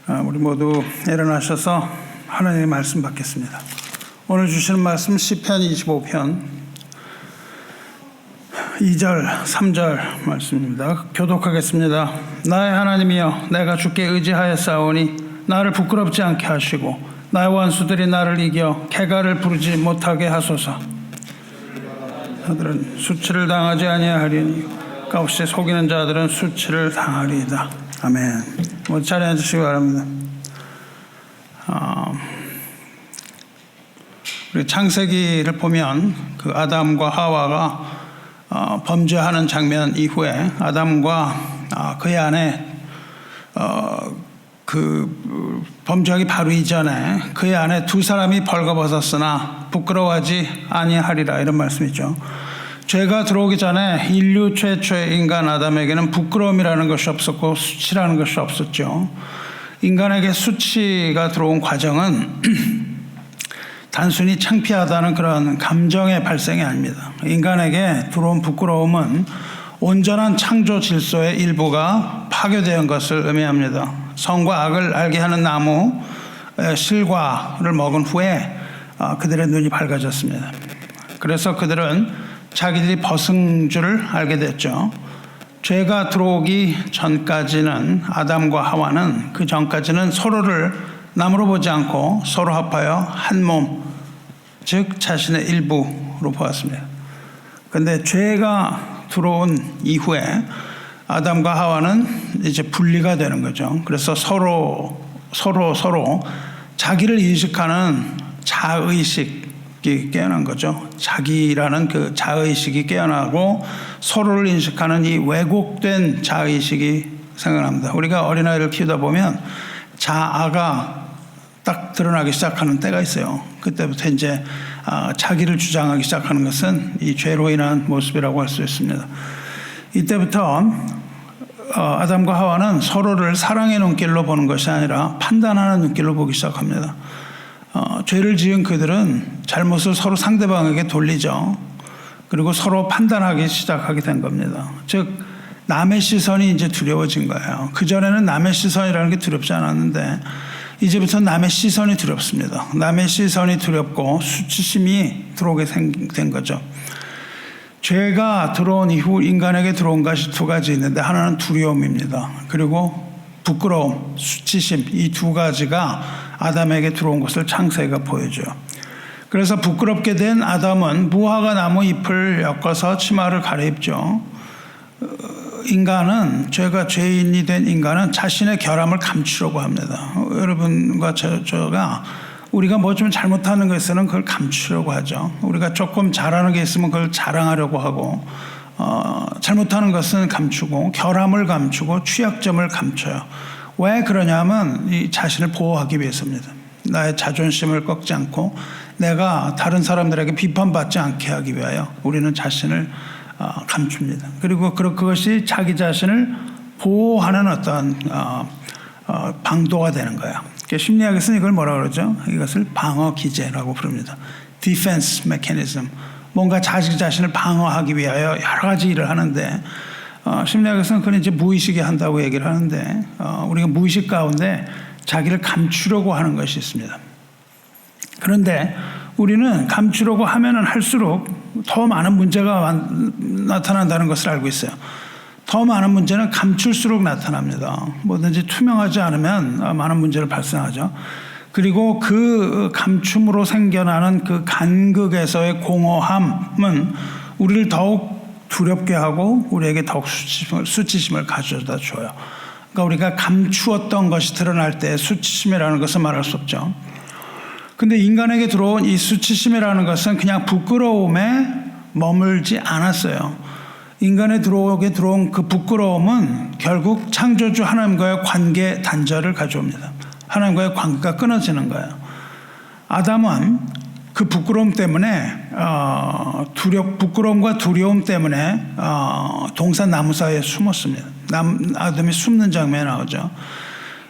우리 모두 일어나셔서 하나님의 말씀 받겠습니다. 오늘 주시는 말씀 시편 25편 2절 3절 말씀입니다. 교독하겠습니다. 나의 하나님이여, 내가 주께 의지하였사오니 나를 부끄럽지 않게 하시고 나의 원수들이 나를 이겨 개가를 부르지 못하게 하소서. 자들은 수치를 당하지 아니하리니 값없이 속이는 자들은 수치를 당하리이다. 아멘. 모두 자리에 앉으시기 바랍니다. 우리 창세기를 보면 그 아담과 하와가 범죄하는 장면 이후에 아담과 그의 아내 그 범죄하기 바로 이전에 그의 아내 두 사람이 벌거벗었으나 부끄러워하지 아니하리라, 이런 말씀이죠. 죄가 들어오기 전에 인류 최초의 인간 아담에게는 부끄러움이라는 것이 없었고 수치라는 것이 없었죠. 인간에게 수치가 들어온 과정은 단순히 창피하다는 그런 감정의 발생이 아닙니다. 인간에게 들어온 부끄러움은 온전한 창조 질서의 일부가 파괴된 것을 의미합니다. 선과 악을 알게 하는 나무 실과를 먹은 후에 그들의 눈이 밝아졌습니다. 그래서 그들은 자기들이 벗은 줄을 알게 됐죠. 죄가 들어오기 전까지는 아담과 하와는 그 전까지는 서로를 남으로 보지 않고 서로 합하여 한 몸, 즉 자신의 일부로 보았습니다. 그런데 죄가 들어온 이후에 아담과 하와는 이제 분리가 되는 거죠. 그래서 서로 자기를 인식하는 자의식이 깨어난 거죠. 자기라는 그 자의식이 깨어나고 서로를 인식하는 이 왜곡된 자의식이 생겨납니다. 우리가 어린아이를 키우다 보면 자아가 딱 드러나기 시작하는 때가 있어요. 그때부터 이제 자기를 주장하기 시작하는 것은 이 죄로 인한 모습이라고 할 수 있습니다. 이때부터 아담과 하와는 서로를 사랑의 눈길로 보는 것이 아니라 판단하는 눈길로 보기 시작합니다. 죄를 지은 그들은 잘못을 서로 상대방에게 돌리죠. 그리고 서로 판단하기 시작하게 된 겁니다. 즉 남의 시선이 이제 두려워진 거예요. 그전에는 남의 시선이라는 게 두렵지 않았는데 이제부터 남의 시선이 두렵습니다. 남의 시선이 두렵고 수치심이 들어오게 된 거죠. 죄가 들어온 이후 인간에게 들어온 것이 두 가지 있는데, 하나는 두려움입니다. 그리고 부끄러움, 수치심, 이 두 가지가 아담에게 들어온 것을 창세기가 보여줘요. 그래서 부끄럽게 된 아담은 무화과 나무 잎을 엮어서 치마를 갈아입죠. 인간은, 죄인이 된 인간은 자신의 결함을 감추려고 합니다. 여러분과 저가 우리가 뭐 좀 잘못하는 거 있으면 그걸 감추려고 하죠. 우리가 조금 잘하는 게 있으면 그걸 자랑하려고 하고, 잘못하는 것은 감추고 결함을 감추고 취약점을 감춰요. 왜 그러냐면 이 자신을 보호하기 위해서입니다. 나의 자존심을 꺾지 않고 내가 다른 사람들에게 비판받지 않게 하기 위하여 우리는 자신을 감춥니다. 그리고 그것이 자기 자신을 보호하는 어떤 방도가 되는 거예요. 심리학에서는 이걸 뭐라 그러죠? 이것을 방어 기제라고 부릅니다. Defense mechanism. 뭔가 자기 자신을 방어하기 위하여 여러 가지 일을 하는데, 심리학에서는 그건 이제 무의식이 한다고 얘기를 하는데, 우리가 무의식 가운데 자기를 감추려고 하는 것이 있습니다. 그런데 우리는 감추려고 하면은 할수록 더 많은 문제가 나타난다는 것을 알고 있어요. 더 많은 문제는 감출수록 나타납니다. 뭐든지 투명하지 않으면 많은 문제를 발생하죠. 그리고 그 감춤으로 생겨나는 그 간극에서의 공허함은 우리를 더욱 두렵게 하고 우리에게 더욱 수치심을 가져다 줘요. 그러니까 우리가 감추었던 것이 드러날 때 수치심이라는 것은 말할 수 없죠. 근데 인간에게 들어온 이 수치심이라는 것은 그냥 부끄러움에 머물지 않았어요. 인간에 들어온 그 부끄러움은 결국 창조주 하나님과의 관계 단절을 가져옵니다. 하나님과의 관계가 끊어지는 거예요. 아담은 그 부끄러움 때문에 부끄러움과 두려움 때문에 동산 나무 사이에 숨었습니다. 아담이 숨는 장면이 나오죠.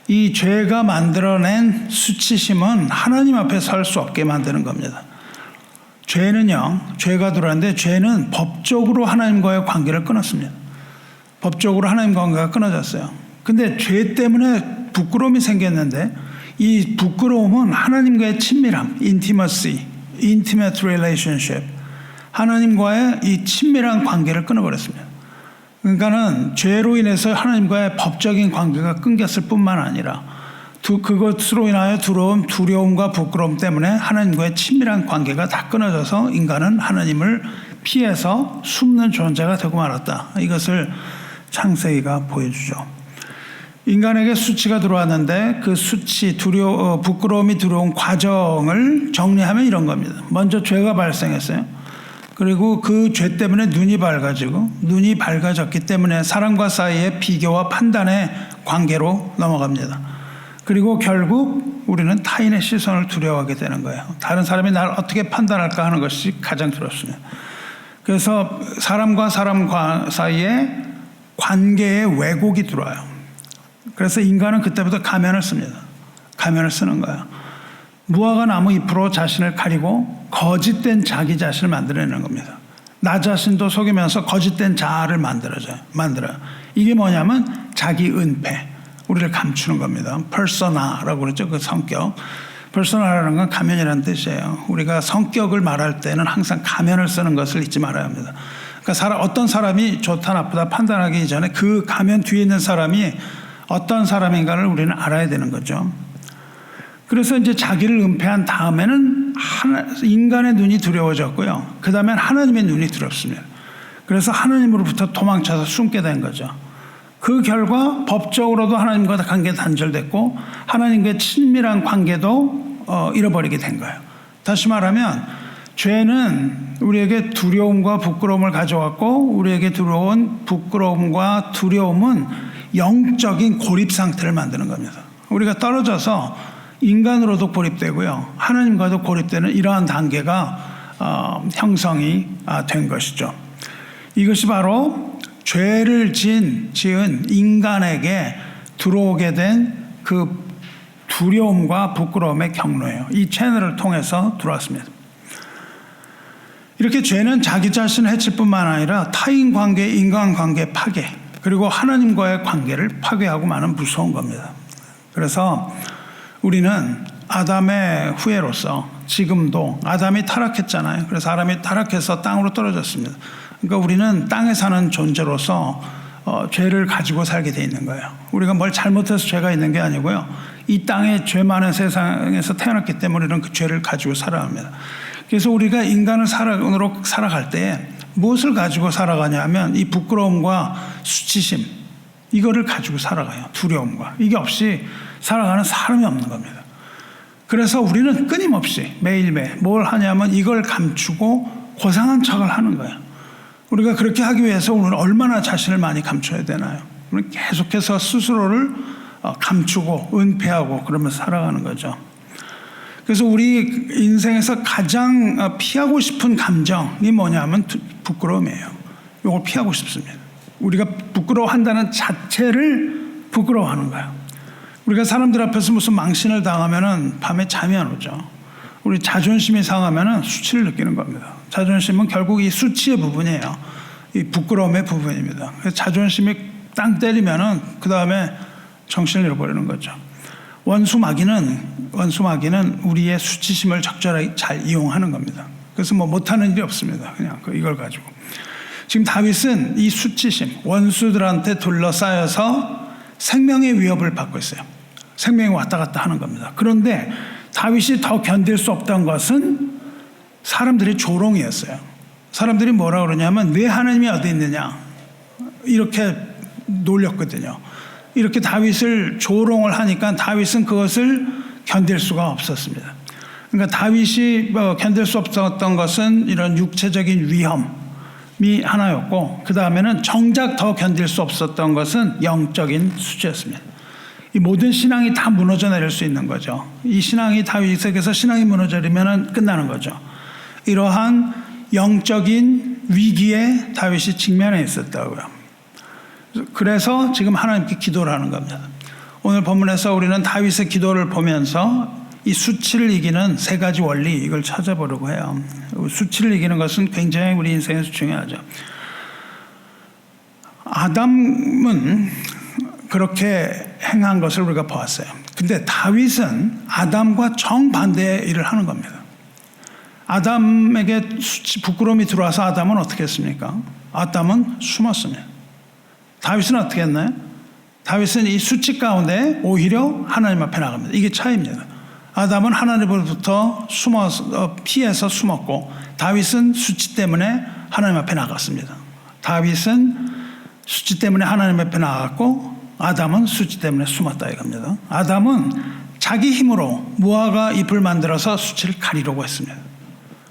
이 죄가 만들어낸 수치심은 하나님 앞에 설 수 없게 만드는 겁니다. 죄는요, 죄가 들어왔는데 죄는 법적으로 하나님과의 관계를 끊었습니다. 법적으로 하나님과 관계가 끊어졌어요. 근데 죄 때문에 부끄러움이 생겼는데 이 부끄러움은 하나님과의 친밀함, intimacy, intimate relationship, 하나님과의 이 친밀한 관계를 끊어버렸습니다. 그러니까는 죄로 인해서 하나님과의 법적인 관계가 끊겼을 뿐만 아니라 그것으로 인하여 들어온 두려움과 부끄러움 때문에 하나님과의 친밀한 관계가 다 끊어져서 인간은 하나님을 피해서 숨는 존재가 되고 말았다. 이것을 창세기가 보여주죠. 인간에게 수치가 들어왔는데 그 수치, 부끄러움이 들어온 과정을 정리하면 이런 겁니다. 먼저 죄가 발생했어요. 그리고 그 죄 때문에 눈이 밝아졌기 때문에 사람과 사이의 비교와 판단의 관계로 넘어갑니다. 그리고 결국 우리는 타인의 시선을 두려워하게 되는 거예요. 다른 사람이 나를 어떻게 판단할까 하는 것이 가장 두렵습니다. 그래서 사람과 사람 사이에 관계의 왜곡이 들어와요. 그래서 인간은 그때부터 가면을 씁니다. 가면을 쓰는 거예요. 무화과 나무 잎으로 자신을 가리고 거짓된 자기 자신을 만들어내는 겁니다. 나 자신도 속이면서 거짓된 자아를 만들어요. 이게 뭐냐면 자기 은폐, 우리를 감추는 겁니다. 퍼소나라고 그러죠. 그 성격. 퍼소나라는 건 가면이라는 뜻이에요. 우리가 성격을 말할 때는 항상 가면을 쓰는 것을 잊지 말아야 합니다. 그러니까 어떤 사람이 좋다 나쁘다 판단하기 전에 그 가면 뒤에 있는 사람이 어떤 사람인가를 우리는 알아야 되는 거죠. 그래서 이제 자기를 은폐한 다음에는 인간의 눈이 두려워졌고요. 그 다음엔 하나님의 눈이 두렵습니다. 그래서 하나님으로부터 도망쳐서 숨게 된 거죠. 그 결과 법적으로도 하나님과 관계 단절됐고 하나님과의 친밀한 관계도 잃어버리게 된 거예요. 다시 말하면 죄는 우리에게 두려움과 부끄러움을 가져왔고 우리에게 들어온 부끄러움과 두려움은 영적인 고립 상태를 만드는 겁니다. 우리가 떨어져서 인간으로도 고립되고요. 하나님과도 고립되는 이러한 단계가 형성이 된 것이죠. 이것이 바로 죄를 지은 인간에게 들어오게 된 그 두려움과 부끄러움의 경로예요. 이 채널을 통해서 들어왔습니다. 이렇게 죄는 자기 자신을 해칠 뿐만 아니라 타인 관계, 인간관계 파괴, 그리고 하나님과의 관계를 파괴하고 마는 무서운 겁니다. 그래서 우리는 아담의 후예로서 지금도 아담이 타락했잖아요. 그래서 아담이 타락해서 땅으로 떨어졌습니다. 그러니까 우리는 땅에 사는 존재로서 죄를 가지고 살게 돼 있는 거예요. 우리가 뭘 잘못해서 죄가 있는 게 아니고요. 이 땅에 죄 많은 세상에서 태어났기 때문에 우리는 그 죄를 가지고 살아야 합니다. 그래서 우리가 인간으로 살아갈 때 무엇을 가지고 살아가냐 하면 이 부끄러움과 수치심, 이거를 가지고 살아가요. 두려움과. 이게 없이 살아가는 사람이 없는 겁니다. 그래서 우리는 끊임없이 매일매일 뭘 하냐면 이걸 감추고 고상한 척을 하는 거예요. 우리가 그렇게 하기 위해서 오늘 얼마나 자신을 많이 감춰야 되나요? 우리는 계속해서 스스로를 감추고 은폐하고 그러면서 살아가는 거죠. 그래서 우리 인생에서 가장 피하고 싶은 감정이 뭐냐면 부끄러움이에요. 이걸 피하고 싶습니다. 우리가 부끄러워한다는 자체를 부끄러워하는 거예요. 우리가 사람들 앞에서 무슨 망신을 당하면은 밤에 잠이 안 오죠. 우리 자존심이 상하면은 수치를 느끼는 겁니다. 자존심은 결국 이 수치의 부분이에요. 이 부끄러움의 부분입니다. 그래서 자존심이 땅 때리면은 그 다음에 정신을 잃어버리는 거죠. 원수 마귀는 우리의 수치심을 적절하게 잘 이용하는 겁니다. 그래서 뭐 못하는 일이 없습니다. 그냥 이걸 가지고. 지금 다윗은 이 수치심, 원수들한테 둘러싸여서 생명의 위협을 받고 있어요. 생명이 왔다 갔다 하는 겁니다. 그런데 다윗이 더 견딜 수 없던 것은 사람들의 조롱이었어요. 사람들이 뭐라 그러냐면 내 하나님이 어디 있느냐 이렇게 놀렸거든요. 이렇게 다윗을 조롱을 하니까 다윗은 그것을 견딜 수가 없었습니다. 그러니까 다윗이 견딜 수 없었던 것은 이런 육체적인 위험이 하나였고 그 다음에는 정작 더 견딜 수 없었던 것은 영적인 수치였습니다. 이 모든 신앙이 다 무너져 내릴 수 있는 거죠. 이 신앙이 다윗에게서 신앙이 무너져버리면 끝나는 거죠. 이러한 영적인 위기에 다윗이 직면해 있었다고요. 그래서 지금 하나님께 기도를 하는 겁니다. 오늘 본문에서 우리는 다윗의 기도를 보면서 이 수치를 이기는 세 가지 원리, 이걸 찾아보려고 해요. 수치를 이기는 것은 굉장히 우리 인생에서 중요하죠. 아담은 그렇게 행한 것을 우리가 보았어요. 근데 다윗은 아담과 정반대의 일을 하는 겁니다. 아담에게 부끄러움이 들어와서 아담은 어떻게 했습니까? 아담은 숨었습니다. 다윗은 어떻게 했나요? 다윗은 이 수치 가운데 오히려 하나님 앞에 나갑니다. 이게 차이입니다. 아담은 하나님으로부터 피해서 숨었고, 다윗은 수치 때문에 하나님 앞에 나갔습니다. 다윗은 수치 때문에 하나님 앞에 나갔고, 아담은 수치 때문에 숨었다 이겁니다. 아담은 자기 힘으로 무화과 잎을 만들어서 수치를 가리려고 했습니다.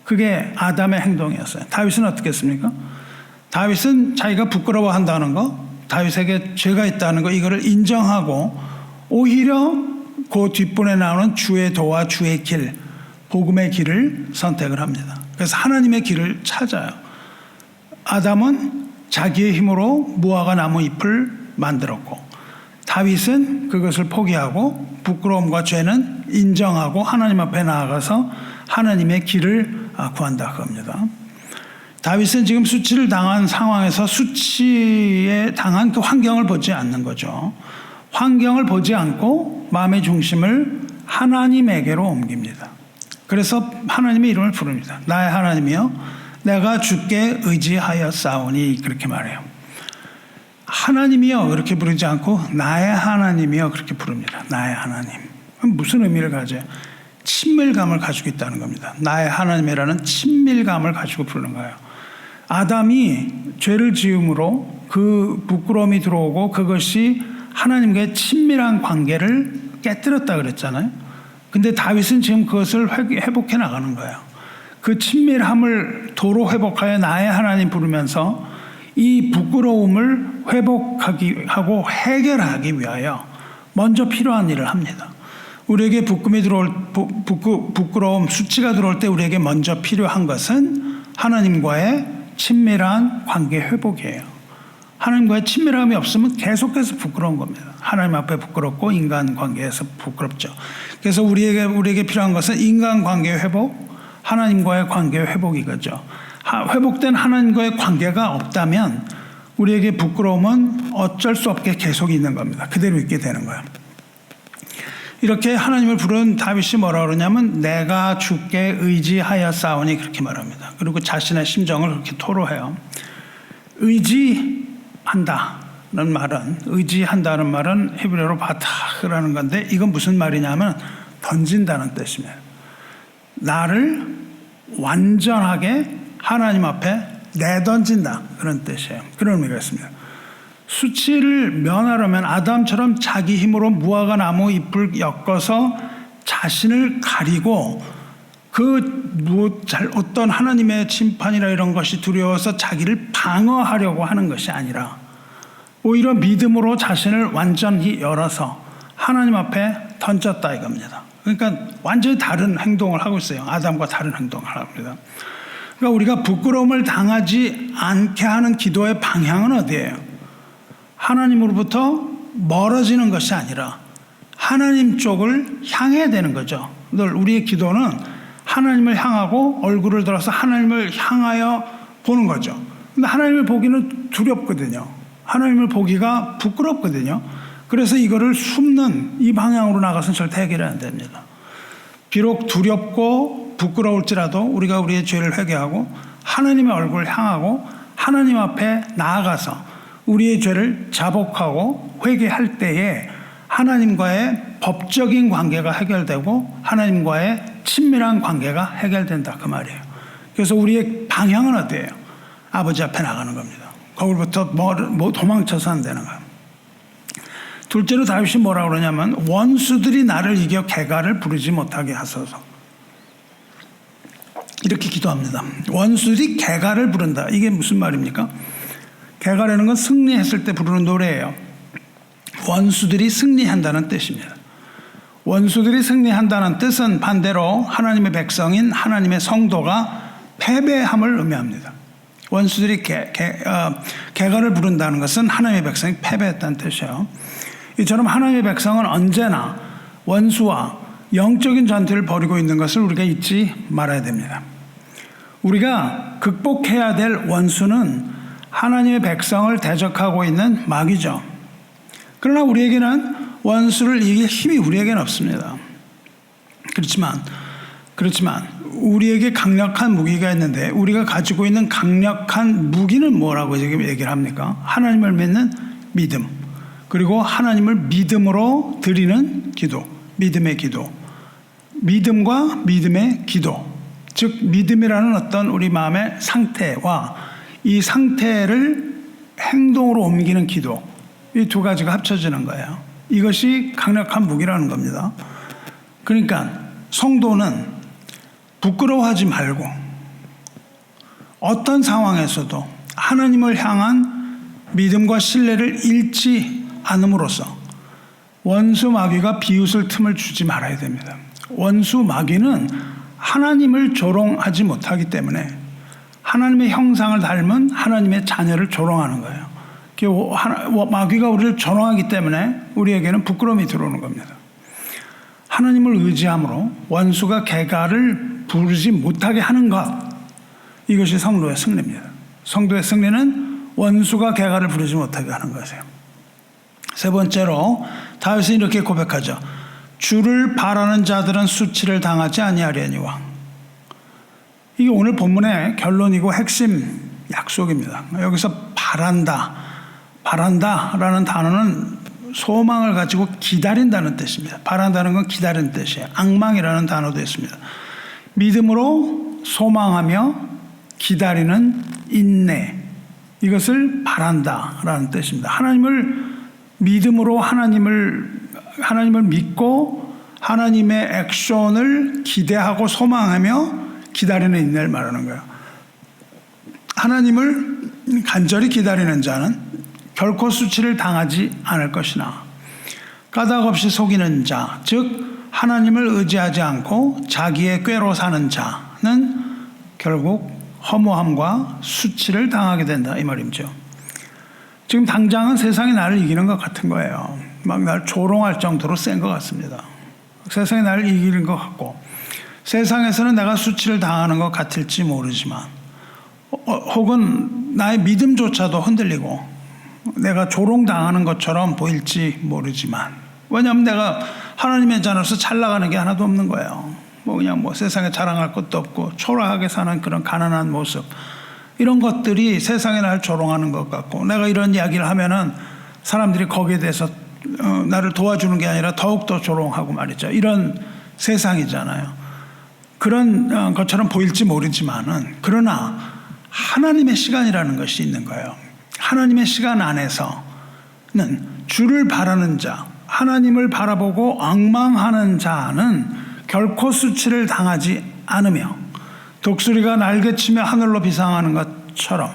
그게 아담의 행동이었어요. 다윗은 어떻게 했습니까? 다윗은 자기가 부끄러워한다는 거, 다윗에게 죄가 있다는 거, 이거를 인정하고 오히려 그 뒷분에 나오는 주의 도와 주의 길, 복음의 길을 선택을 합니다. 그래서 하나님의 길을 찾아요. 아담은 자기의 힘으로 무화과 나무 잎을 만들었고, 다윗은 그것을 포기하고 부끄러움과 죄는 인정하고 하나님 앞에 나아가서 하나님의 길을 구한다 그겁니다. 다윗은 지금 수치를 당한 상황에서 수치에 당한 그 환경을 보지 않는 거죠. 환경을 보지 않고 마음의 중심을 하나님에게로 옮깁니다. 그래서 하나님의 이름을 부릅니다. 나의 하나님이여, 내가 주께 의지하였사오니, 그렇게 말해요. 하나님이여 그렇게 부르지 않고 나의 하나님이여 그렇게 부릅니다. 나의 하나님. 무슨 의미를 가져요? 친밀감을 가지고 있다는 겁니다. 나의 하나님이라는 친밀감을 가지고 부르는 거예요. 아담이 죄를 지음으로 그 부끄러움이 들어오고 그것이 하나님과의 친밀한 관계를 깨뜨렸다 그랬잖아요. 근데 다윗은 지금 그것을 회복해 나가는 거예요. 그 친밀함을 도로 회복하여 나의 하나님 부르면서 이 부끄러움을 회복하기 하고 해결하기 위하여 먼저 필요한 일을 합니다. 우리에게 부끄러움, 수치가 들어올 때 우리에게 먼저 필요한 것은 하나님과의 친밀한 관계 회복이에요. 하나님과의 친밀함이 없으면 계속해서 부끄러운 겁니다. 하나님 앞에 부끄럽고 인간 관계에서 부끄럽죠. 그래서 우리에게 필요한 것은 인간 관계 회복, 하나님과의 관계 회복이겠죠. 회복된 하나님과의 관계가 없다면 우리에게 부끄러움은 어쩔 수 없게 계속 있는 겁니다. 그대로 있게 되는 거예요. 이렇게 하나님을 부른 다윗이 뭐라 그러냐면 내가 주께 의지하였사오니 그렇게 말합니다. 그리고 자신의 심정을 그렇게 토로해요. 의지한다는 말은 히브리어로 바타흐라는 건데 이건 무슨 말이냐면 던진다는 뜻입니다. 나를 완전하게 하나님 앞에 내던진다 그런 뜻이에요. 그런 의미가 있습니다. 수치를 면하려면 아담처럼 자기 힘으로 무화과 나무 잎을 엮어서 자신을 가리고 어떤 하나님의 심판이나 이런 것이 두려워서 자기를 방어하려고 하는 것이 아니라 오히려 믿음으로 자신을 완전히 열어서 하나님 앞에 던졌다 이겁니다. 그러니까 완전히 다른 행동을 하고 있어요. 아담과 다른 행동을 합니다. 그러니까 우리가 부끄러움을 당하지 않게 하는 기도의 방향은 어디예요? 하나님으로부터 멀어지는 것이 아니라 하나님 쪽을 향해야 되는 거죠. 늘 우리의 기도는 하나님을 향하고 얼굴을 들어서 하나님을 향하여 보는 거죠. 근데 하나님을 보기는 두렵거든요. 하나님을 보기가 부끄럽거든요. 그래서 이거를 숨는 이 방향으로 나가서는 절대 해결이 안 됩니다. 비록 두렵고 부끄러울지라도 우리가 우리의 죄를 회개하고 하나님의 얼굴을 향하고 하나님 앞에 나아가서 우리의 죄를 자복하고 회개할 때에 하나님과의 법적인 관계가 해결되고 하나님과의 친밀한 관계가 해결된다 그 말이에요. 그래서 우리의 방향은 어때요? 아버지 앞에 나가는 겁니다. 거기부터 도망쳐서 안 되는 거예요. 둘째로 다윗이 뭐라고 그러냐면 원수들이 나를 이겨 개가를 부르지 못하게 하소서. 이렇게 기도합니다. 원수들이 개가를 부른다. 이게 무슨 말입니까? 개가라는 건 승리했을 때 부르는 노래예요. 원수들이 승리한다는 뜻입니다. 원수들이 승리한다는 뜻은 반대로 하나님의 백성인 하나님의 성도가 패배함을 의미합니다. 원수들이 개가를 부른다는 것은 하나님의 백성이 패배했다는 뜻이에요. 이처럼 하나님의 백성은 언제나 원수와 영적인 전투를 벌이고 있는 것을 우리가 잊지 말아야 됩니다. 우리가 극복해야 될 원수는 하나님의 백성을 대적하고 있는 마귀죠. 그러나 우리에게는 원수를 이길 힘이 우리에게는 없습니다. 그렇지만 우리에게 강력한 무기가 있는데 우리가 가지고 있는 강력한 무기는 뭐라고 지금 얘기를 합니까? 하나님을 믿는 믿음, 그리고 하나님을 믿음으로 드리는 기도, 믿음의 기도, 믿음과 믿음의 기도, 즉 믿음이라는 어떤 우리 마음의 상태와 이 상태를 행동으로 옮기는 기도, 이 두 가지가 합쳐지는 거예요. 이것이 강력한 무기라는 겁니다. 그러니까 성도는 부끄러워하지 말고 어떤 상황에서도 하나님을 향한 믿음과 신뢰를 잃지 않음으로써 원수 마귀가 비웃을 틈을 주지 말아야 됩니다. 원수 마귀는 하나님을 조롱하지 못하기 때문에 하나님의 형상을 닮은 하나님의 자녀를 조롱하는 거예요. 마귀가 우리를 조롱하기 때문에 우리에게는 부끄러움이 들어오는 겁니다. 하나님을 의지함으로 원수가 개가를 부르지 못하게 하는 것, 이것이 성도의 승리입니다. 성도의 승리는 원수가 개가를 부르지 못하게 하는 것이에요. 세 번째로 다윗은 이렇게 고백하죠. 주를 바라는 자들은 수치를 당하지 아니하려니와. 이게 오늘 본문의 결론이고 핵심 약속입니다. 여기서 바란다라는 단어는 소망을 가지고 기다린다는 뜻입니다. 바란다는 건 기다리는 뜻이에요. 악망이라는 단어도 있습니다. 믿음으로 소망하며 기다리는 인내, 이것을 바란다라는 뜻입니다. 하나님을 믿음으로 하나님을 믿고 하나님의 액션을 기대하고 소망하며 기다리는 인내를 말하는 거예요. 하나님을 간절히 기다리는 자는 결코 수치를 당하지 않을 것이나 까닭 없이 속이는 자, 즉 하나님을 의지하지 않고 자기의 꾀로 사는 자는 결국 허무함과 수치를 당하게 된다, 이 말이죠. 지금 당장은 세상이 나를 이기는 것 같은 거예요. 막 나를 조롱할 정도로 센 것 같습니다. 세상이 나를 이기는 것 같고 세상에서는 내가 수치를 당하는 것 같을지 모르지만 혹은 나의 믿음조차도 흔들리고 내가 조롱당하는 것처럼 보일지 모르지만, 왜냐하면 내가 하나님의 자녀로서 잘 나가는 게 하나도 없는 거예요. 그냥 세상에 자랑할 것도 없고 초라하게 사는 그런 가난한 모습, 이런 것들이 세상에 나를 조롱하는 것 같고, 내가 이런 이야기를 하면은 사람들이 거기에 대해서 나를 도와주는 게 아니라 더욱더 조롱하고 말이죠. 이런 세상이잖아요. 그런 것처럼 보일지 모르지만은, 그러나 하나님의 시간이라는 것이 있는 거예요. 하나님의 시간 안에서는 주를 바라는 자, 하나님을 바라보고 앙망하는 자는 결코 수치를 당하지 않으며 독수리가 날개치며 하늘로 비상하는 것처럼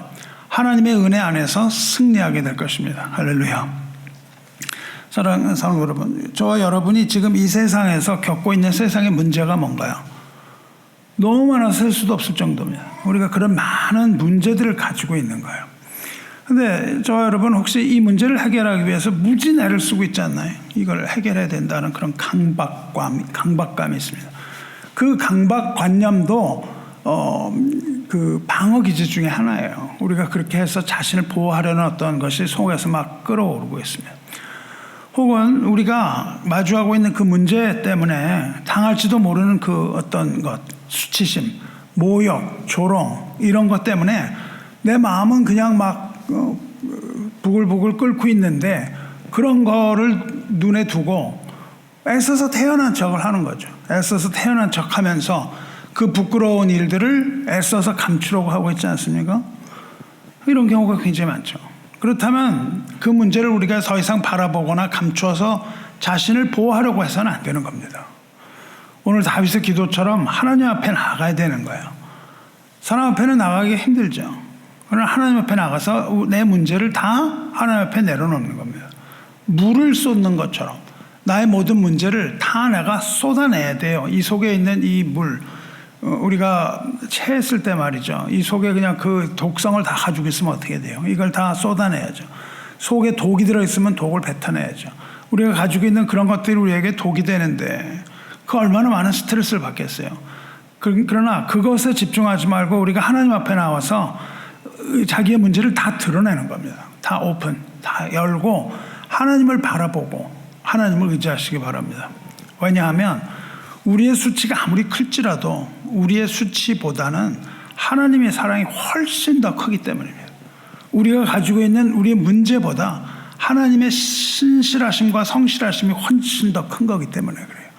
하나님의 은혜 안에서 승리하게 될 것입니다. 할렐루야. 사랑하는 성도 여러분, 저와 여러분이 지금 이 세상에서 겪고 있는 세상의 문제가 뭔가요? 너무 많아서 셀 수도 없을 정도입니다. 우리가 그런 많은 문제들을 가지고 있는 거예요. 근데 저와 여러분, 혹시 이 문제를 해결하기 위해서 무지 애를 쓰고 있지 않나요? 이걸 해결해야 된다는 그런 강박감이 있습니다. 그 강박관념도 그 방어 기제 중에 하나예요. 우리가 그렇게 해서 자신을 보호하려는 어떤 것이 속에서 막 끌어오르고 있습니다. 혹은 우리가 마주하고 있는 그 문제 때문에 당할지도 모르는 그 어떤 것, 수치심, 모욕, 조롱, 이런 것 때문에 내 마음은 그냥 막 부글부글 끓고 있는데 그런 거를 눈에 두고 애써서 태어난 척을 하는 거죠. 애써서 태어난 척 하면서 그 부끄러운 일들을 애써서 감추려고 하고 있지 않습니까? 이런 경우가 굉장히 많죠. 그렇다면 그 문제를 우리가 더 이상 바라보거나 감추어서 자신을 보호하려고 해서는 안 되는 겁니다. 오늘 다윗의 기도처럼 하나님 앞에 나가야 되는 거예요. 사람 앞에는 나가기 힘들죠. 그러나 하나님 앞에 나가서 내 문제를 다 하나님 앞에 내려놓는 겁니다. 물을 쏟는 것처럼 나의 모든 문제를 다 내가 쏟아내야 돼요. 이 속에 있는 이 물, 우리가 체했을 때 말이죠. 이 속에 그냥 그 독성을 다 가지고 있으면 어떻게 돼요? 이걸 다 쏟아내야죠. 속에 독이 들어있으면 독을 뱉어내야죠. 우리가 가지고 있는 그런 것들이 우리에게 독이 되는데 그 얼마나 많은 스트레스를 받겠어요. 그러나 그것에 집중하지 말고 우리가 하나님 앞에 나와서 자기의 문제를 다 드러내는 겁니다. 다 오픈, 다 열고 하나님을 바라보고 하나님을 의지하시기 바랍니다. 왜냐하면 우리의 수치가 아무리 클지라도 우리의 수치보다는 하나님의 사랑이 훨씬 더 크기 때문입니다. 우리가 가지고 있는 우리의 문제보다 하나님의 신실하심과 성실하심이 훨씬 더 큰 거기 때문에 그래요.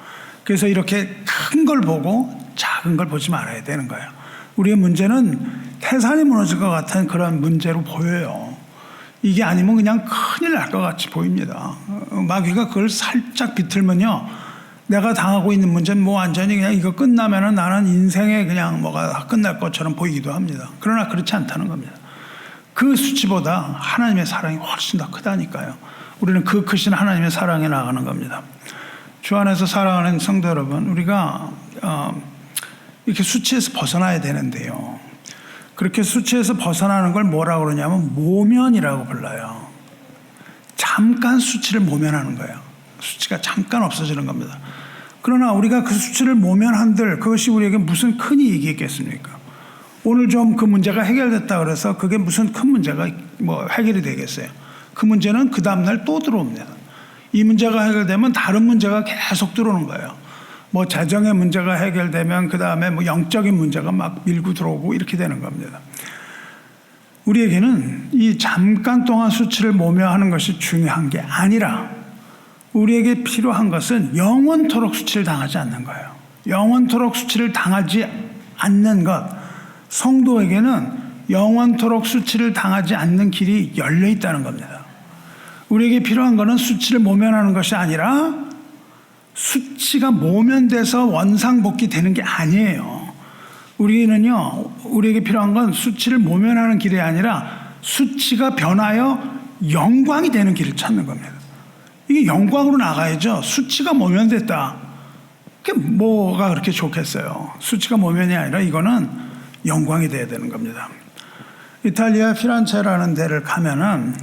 그래서 이렇게 큰 걸 보고 작은 걸 보지 말아야 되는 거예요. 우리의 문제는 태산이 무너질 것 같은 그런 문제로 보여요. 이게 아니면 그냥 큰일 날 것 같이 보입니다. 마귀가 그걸 살짝 비틀면요, 내가 당하고 있는 문제는 뭐 완전히 그냥 이거 끝나면은 나는 인생에 그냥 뭐가 끝날 것처럼 보이기도 합니다. 그러나 그렇지 않다는 겁니다. 그 수치보다 하나님의 사랑이 훨씬 더 크다니까요. 우리는 그 크신 하나님의 사랑에 나가는 겁니다. 주 안에서 사랑하는 성도 여러분, 우리가 이렇게 수치에서 벗어나야 되는데요. 그렇게 수치에서 벗어나는 걸 뭐라고 그러냐면 모면이라고 불러요. 잠깐 수치를 모면하는 거예요. 수치가 잠깐 없어지는 겁니다. 그러나 우리가 그 수치를 모면한들 그것이 우리에게 무슨 큰 이익이 있겠습니까? 오늘 좀 그 문제가 해결됐다 그래서 그게 무슨 큰 문제가 뭐 해결이 되겠어요? 그 문제는 그 다음날 또 들어옵니다. 이 문제가 해결되면 다른 문제가 계속 들어오는 거예요. 뭐 재정의 문제가 해결되면 그 다음에 뭐 영적인 문제가 막 밀고 들어오고 이렇게 되는 겁니다. 우리에게는 이 잠깐 동안 수치를 모면하는 것이 중요한 게 아니라 우리에게 필요한 것은 영원토록 수치를 당하지 않는 거예요. 영원토록 수치를 당하지 않는 것, 성도에게는 영원토록 수치를 당하지 않는 길이 열려 있다는 겁니다. 우리에게 필요한 것은 수치를 모면하는 것이 아니라 수치가 모면돼서 원상복귀 되는 게 아니에요. 우리에게 필요한 건 수치를 모면하는 길이 아니라 수치가 변하여 영광이 되는 길을 찾는 겁니다. 이게 영광으로 나가야죠. 수치가 모면됐다. 그게 뭐가 그렇게 좋겠어요. 수치가 모면이 아니라 이거는 영광이 돼야 되는 겁니다. 이탈리아 피란체라는 데를 가면은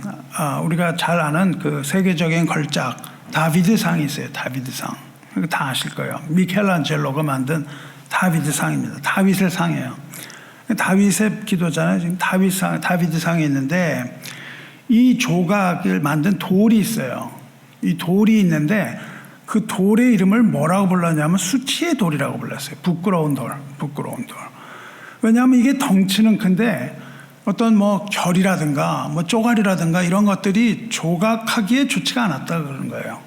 우리가 잘 아는 그 세계적인 걸작 다비드상이 있어요. 다비드상. 다 아실 거예요. 미켈란젤로가 만든 다비드상입니다. 다윗의 상이에요. 다윗의 기도잖아요. 지금 다비드상이 있는데 이 조각을 만든 돌이 있어요. 이 돌이 있는데 그 돌의 이름을 뭐라고 불렀냐면 수치의 돌이라고 불렀어요. 부끄러운 돌. 왜냐하면 이게 덩치는 큰데 어떤 뭐 결이라든가 뭐 쪼가리라든가 이런 것들이 조각하기에 좋지가 않았다 그러는 거예요.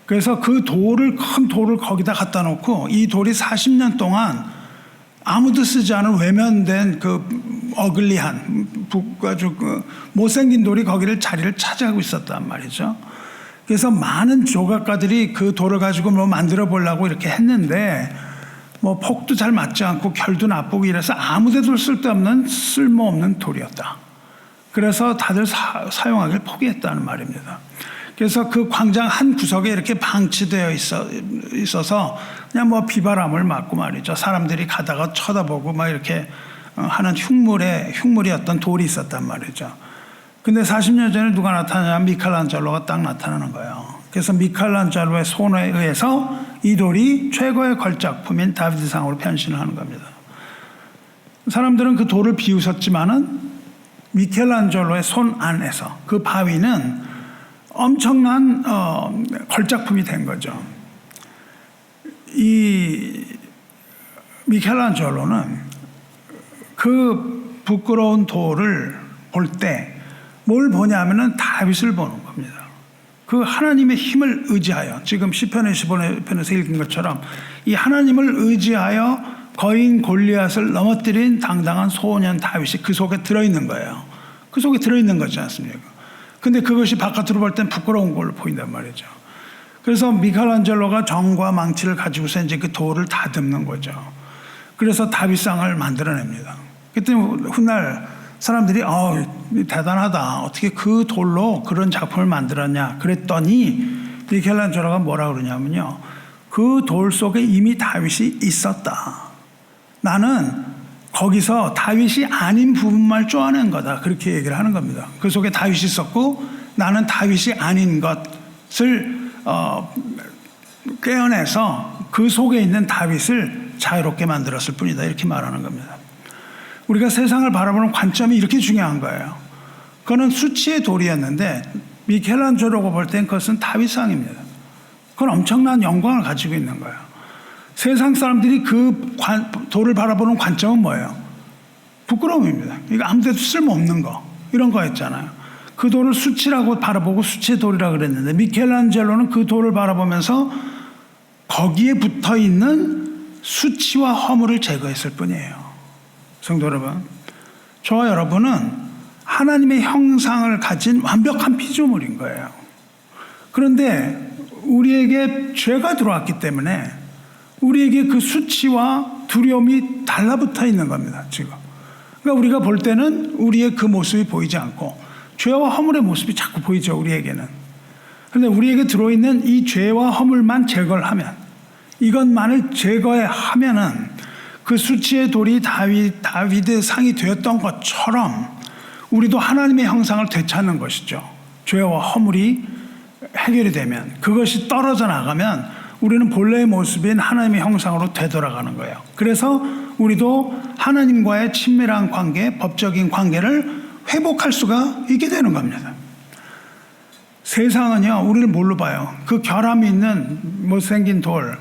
그래서 그 큰 돌을 거기다 갖다 놓고 이 돌이 40년 동안 아무도 쓰지 않은 외면된 그 어글리한 아주 그 못생긴 돌이 거기를 자리를 차지하고 있었단 말이죠. 그래서 많은 조각가들이 그 돌을 가지고 뭐 만들어 보려고 이렇게 했는데 뭐 폭도 잘 맞지 않고 결도 나쁘고 이래서 아무데도 쓸모없는 돌이었다. 그래서 다들 사용하기를 포기했다는 말입니다. 그래서 그 광장 한 구석에 이렇게 방치되어 있어서 그냥 뭐 비바람을 맞고 말이죠. 사람들이 가다가 쳐다보고 막 이렇게 하는 흉물이 어떤 돌이 있었단 말이죠. 근데 40년 전에 누가 나타나냐면 미켈란젤로가 딱 나타나는 거예요. 그래서 미켈란젤로의 손에 의해서 이 돌이 최고의 걸작품인 다비드상으로 변신을 하는 겁니다. 사람들은 그 돌을 비웃었지만은 미켈란젤로의 손 안에서 그 바위는 엄청난 걸작품이 된 거죠. 이 미켈란젤로는 그 부끄러운 돌을 볼 때 뭘 보냐면은 다윗을 보는 겁니다. 그 하나님의 힘을 의지하여 지금 시편 25편에서 읽은 것처럼 이 하나님을 의지하여 거인 골리앗을 넘어뜨린 당당한 소년 다윗이 그 속에 들어있는 거예요. 그 속에 들어있는 거지 않습니까? 근데 그것이 바깥으로 볼 땐 부끄러운 걸로 보인단 말이죠. 그래서 미켈란젤로가 정과 망치를 가지고서 이제 그 돌을 다듬는 거죠. 그래서 다윗상을 만들어냅니다. 그때 훗날 사람들이 대단하다. 어떻게 그 돌로 그런 작품을 만들었냐. 그랬더니 미켈란젤로가 뭐라 그러냐면요. 그 돌 속에 이미 다윗이 있었다. 나는 거기서 다윗이 아닌 부분만 쪼아낸 거다. 그렇게 얘기를 하는 겁니다. 그 속에 다윗이 있었고 나는 다윗이 아닌 것을 꿰어내서 그 속에 있는 다윗을 자유롭게 만들었을 뿐이다. 이렇게 말하는 겁니다. 우리가 세상을 바라보는 관점이 이렇게 중요한 거예요. 그거는 수치의 돌이었는데 미켈란젤로가 볼 땐 그것은 다윗상입니다. 그건 엄청난 영광을 가지고 있는 거예요. 세상 사람들이 그 돌을 바라보는 관점은 뭐예요? 부끄러움입니다. 이거 아무데도 쓸모없는 거, 이런 거였잖아요. 그 돌을 수치라고 바라보고 수치의 돌이라고 그랬는데, 미켈란젤로는 그 돌을 바라보면서 거기에 붙어 있는 수치와 허물을 제거했을 뿐이에요. 성도 여러분, 저와 여러분은 하나님의 형상을 가진 완벽한 피조물인 거예요. 그런데 우리에게 죄가 들어왔기 때문에 우리에게 그 수치와 두려움이 달라붙어 있는 겁니다, 지금. 그러니까 우리가 볼 때는 우리의 그 모습이 보이지 않고 죄와 허물의 모습이 자꾸 보이죠, 우리에게는. 그런데 우리에게 들어있는 이 죄와 허물만 제거를 하면, 이것만을 제거하면은 그 수치의 돌이 다윗의 상이 되었던 것처럼 우리도 하나님의 형상을 되찾는 것이죠. 죄와 허물이 해결이 되면, 그것이 떨어져 나가면 우리는 본래의 모습인 하나님의 형상으로 되돌아가는 거예요. 그래서 우리도 하나님과의 친밀한 관계, 법적인 관계를 회복할 수가 있게 되는 겁니다. 세상은요, 우리를 뭘로 봐요? 그 결함이 있는 못생긴 돌,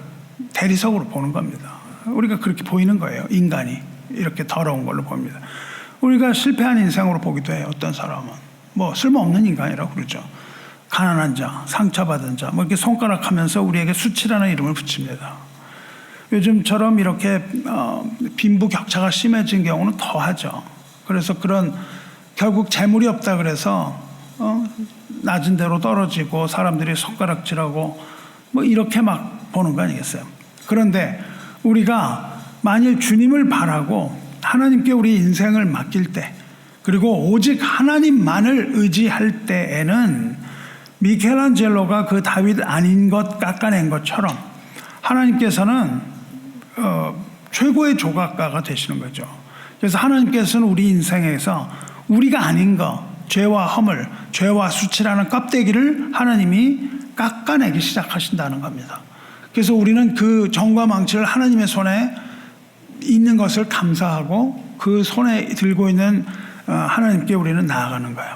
대리석으로 보는 겁니다. 우리가 그렇게 보이는 거예요. 인간이 이렇게 더러운 걸로 봅니다. 우리가 실패한 인생으로 보기도 해요. 어떤 사람은 뭐 쓸모없는 인간이라고 그러죠. 가난한 자, 상처받은 자, 뭐 이렇게 손가락하면서 우리에게 수치라는 이름을 붙입니다. 요즘처럼 이렇게 빈부격차가 심해진 경우는 더하죠. 그래서 그런 결국 재물이 없다 그래서 낮은 데로 떨어지고 사람들이 손가락질하고 뭐 이렇게 막 보는 거 아니겠어요? 그런데 우리가 만일 주님을 바라고 하나님께 우리 인생을 맡길 때, 그리고 오직 하나님만을 의지할 때에는 미켈란젤로가 그 다윗 아닌 것 깎아낸 것처럼 하나님께서는 최고의 조각가가 되시는 거죠. 그래서 하나님께서는 우리 인생에서 우리가 아닌 것, 죄와 허물, 죄와 수치라는 껍데기를 하나님이 깎아내기 시작하신다는 겁니다. 그래서 우리는 그 정과 망치를 하나님의 손에 있는 것을 감사하고 그 손에 들고 있는 하나님께 우리는 나아가는 거예요.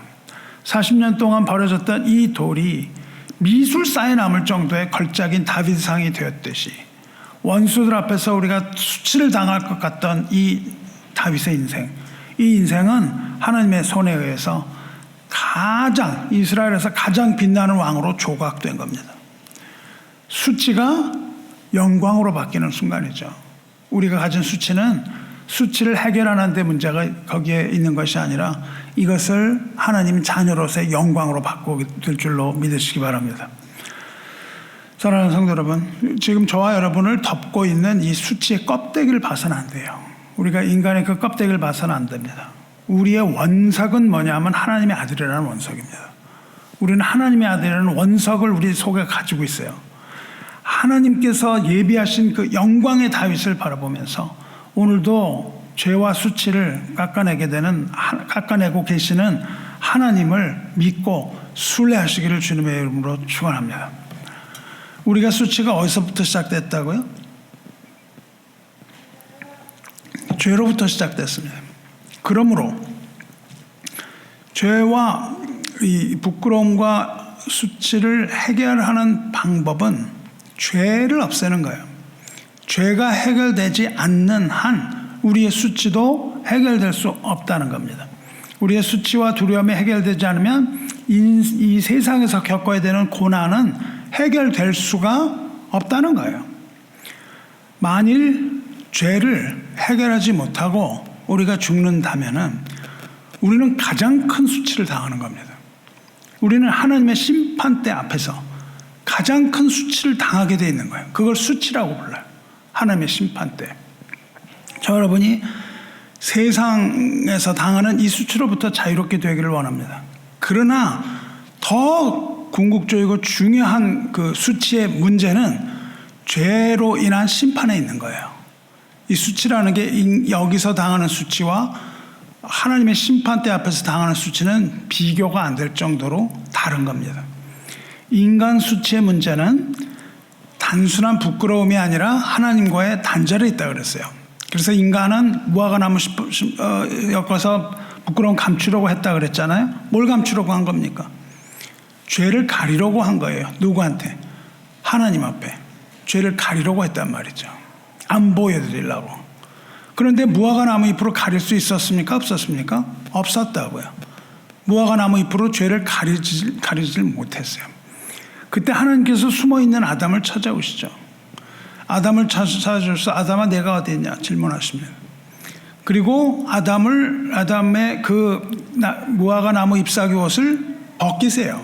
40년 동안 버려졌던 이 돌이 미술사에 남을 정도의 걸작인 다윗상이 되었듯이, 원수들 앞에서 우리가 수치를 당할 것 같던 이 다윗의 인생, 이 인생은 하나님의 손에 의해서 이스라엘에서 가장 빛나는 왕으로 조각된 겁니다. 수치가 영광으로 바뀌는 순간이죠. 우리가 가진 수치는 수치를 해결하는 데 문제가 거기에 있는 것이 아니라 이것을 하나님 자녀로서의 영광으로 바꾸게 될 줄로 믿으시기 바랍니다. 사랑하는 성도 여러분, 지금 저와 여러분을 덮고 있는 이 수치의 껍데기를 봐서는 안 돼요. 우리가 인간의 그 껍데기를 봐서는 안 됩니다. 우리의 원석은 뭐냐면 하나님의 아들이라는 원석입니다. 우리는 하나님의 아들이라는 원석을 우리 속에 가지고 있어요. 하나님께서 예비하신 그 영광의 다윗을 바라보면서 오늘도 죄와 수치를 깎아내고 계시는 하나님을 믿고 순례하시기를 주님의 이름으로 축원합니다. 우리가 수치가 어디서부터 시작됐다고요? 죄로부터 시작됐습니다. 그러므로 죄와 이 부끄러움과 수치를 해결하는 방법은 죄를 없애는 거예요. 죄가 해결되지 않는 한 우리의 수치도 해결될 수 없다는 겁니다. 우리의 수치와 두려움이 해결되지 않으면 이 세상에서 겪어야 되는 고난은 해결될 수가 없다는 거예요. 만일 죄를 해결하지 못하고 우리가 죽는다면은 우리는 가장 큰 수치를 당하는 겁니다. 우리는 하나님의 심판대 앞에서 가장 큰 수치를 당하게 되어 있는 거예요. 그걸 수치라고 불러요. 하나님의 심판대. 저 여러분이 세상에서 당하는 이 수치로부터 자유롭게 되기를 원합니다. 그러나 더 궁극적이고 중요한 그 수치의 문제는 죄로 인한 심판에 있는 거예요. 이 수치라는 게 여기서 당하는 수치와 하나님의 심판대 앞에서 당하는 수치는 비교가 안 될 정도로 다른 겁니다. 인간 수치의 문제는 단순한 부끄러움이 아니라 하나님과의 단절에 있다 그랬어요. 그래서 인간은 무화과나무 엮어서 부끄러움 감추려고 했다 그랬잖아요. 뭘 감추려고 한 겁니까? 죄를 가리려고 한 거예요. 누구한테? 하나님 앞에. 죄를 가리려고 했단 말이죠. 안 보여드리려고. 그런데 무화과 나무 잎으로 가릴 수 있었습니까? 없었습니까? 없었다고요. 무화과 나무 잎으로 죄를 가리질 못했어요. 그때 하나님께서 숨어있는 아담을 찾아오시죠. 아담을 찾아주셔서 아담아 내가 어디 있냐 질문하십니다. 그리고 아담의 그 무화과 나무 잎사귀 옷을 벗기세요.